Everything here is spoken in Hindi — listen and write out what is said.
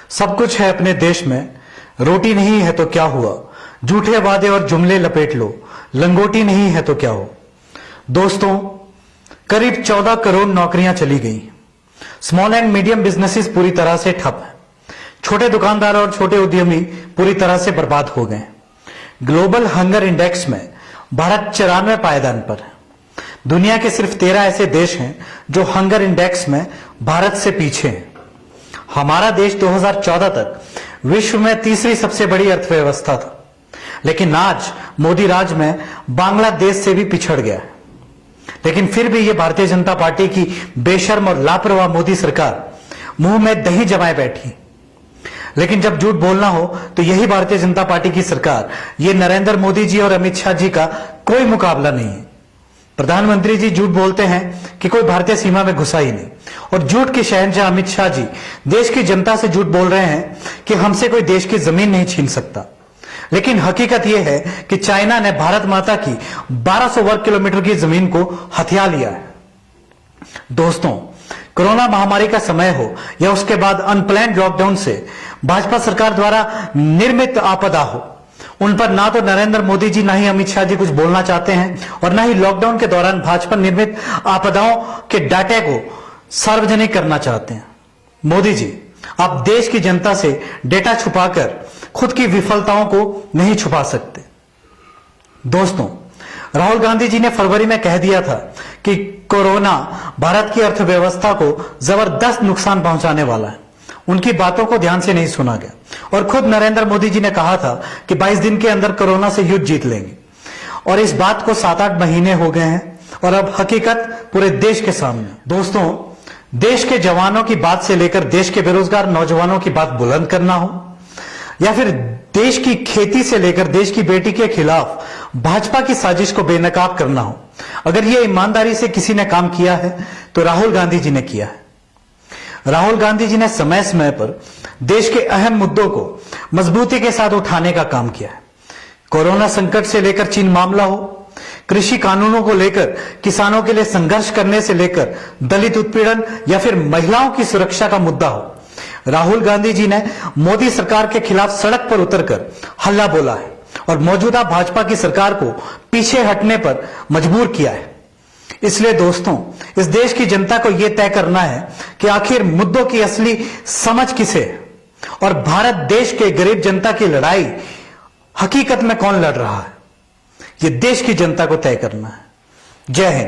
सब कुछ है अपने देश में, रोटी नहीं है तो क्या हुआ, झूठे वादे और जुमले लपेट लो, लंगोटी नहीं है तो क्या हो। दोस्तों, करीब 14 करोड़ नौकरियां चली गई। स्मॉल एंड मीडियम बिजनेसेस पूरी तरह से ठप हैं। छोटे दुकानदार और छोटे उद्यमी पूरी तरह से बर्बाद हो गए। ग्लोबल हंगर इंडेक्स में भारत 94 पायदान पर है। दुनिया के सिर्फ 13 ऐसे देश हैं जो हंगर इंडेक्स में भारत से पीछे हैं। हमारा देश 2014 तक विश्व में तीसरी सबसे बड़ी अर्थव्यवस्था था, लेकिन आज मोदी राज में बांग्लादेश से भी पिछड़ गया है। लेकिन फिर भी ये भारतीय जनता पार्टी की बेशर्म और लापरवाह मोदी सरकार मुंह में दही जमाए बैठी। लेकिन जब झूठ बोलना हो तो यही भारतीय जनता पार्टी की सरकार, ये नरेंद्र मोदी जी और अमित शाह जी का कोई मुकाबला नहीं है। प्रधानमंत्री जी झूठ बोलते हैं कि कोई भारतीय सीमा में घुसा ही नहीं, और झूठ के शहंशाह अमित शाह जी देश की जनता से झूठ बोल रहे हैं कि हमसे कोई देश की जमीन नहीं छीन सकता। लेकिन हकीकत यह है कि चाइना ने भारत माता की 1200 वर्ग किलोमीटर की जमीन को हथिया लिया है। दोस्तों, कोरोना महामारी का समय हो या उसके बाद अनप्लान्ड लॉकडाउन से भाजपा सरकार द्वारा निर्मित आपदा हो, उन पर ना तो नरेंद्र मोदी जी ना ही अमित शाह जी कुछ बोलना चाहते हैं, और ना ही लॉकडाउन के दौरान भाजपा निर्मित आपदाओं के डाटा को सार्वजनिक करना चाहते हैं। मोदी जी, आप देश की जनता से डेटा छुपाकर खुद की विफलताओं को नहीं छुपा सकते। दोस्तों, राहुल गांधी जी ने फरवरी में कह दिया था कि कोरोना भारत की अर्थव्यवस्था को जबरदस्त नुकसान पहुंचाने वाला है। उनकी बातों को ध्यान से नहीं सुना गया, और खुद नरेंद्र मोदी जी ने कहा था कि 22 दिन के अंदर कोरोना से युद्ध जीत लेंगे, और इस बात को 7-8 महीने हो गए हैं, और अब हकीकत पूरे देश के सामने। दोस्तों, देश के जवानों की बात से लेकर देश के बेरोजगार नौजवानों की बात बुलंद करना हो, या फिर देश की खेती से लेकर देश की बेटी के खिलाफ भाजपा की साजिश को बेनकाब करना हो, अगर यह ईमानदारी से किसी ने काम किया है तो राहुल गांधी जी ने किया है। राहुल गांधी जी ने समय समय पर देश के अहम मुद्दों को मजबूती के साथ उठाने का काम किया है। कोरोना संकट से लेकर चीन मामला हो, कृषि कानूनों को लेकर किसानों के लिए संघर्ष करने से लेकर दलित उत्पीड़न या फिर महिलाओं की सुरक्षा का मुद्दा हो, राहुल गांधी जी ने मोदी सरकार के खिलाफ सड़क पर उतरकर हल्ला बोला है और मौजूदा भाजपा की सरकार को पीछे हटने पर मजबूर किया है। इसलिए दोस्तों, इस देश की जनता को यह तय करना है कि आखिर मुद्दों की असली समझ किसे है, और भारत देश के गरीब जनता की लड़ाई हकीकत में कौन लड़ रहा है, यह देश की जनता को तय करना है। जय हिंद।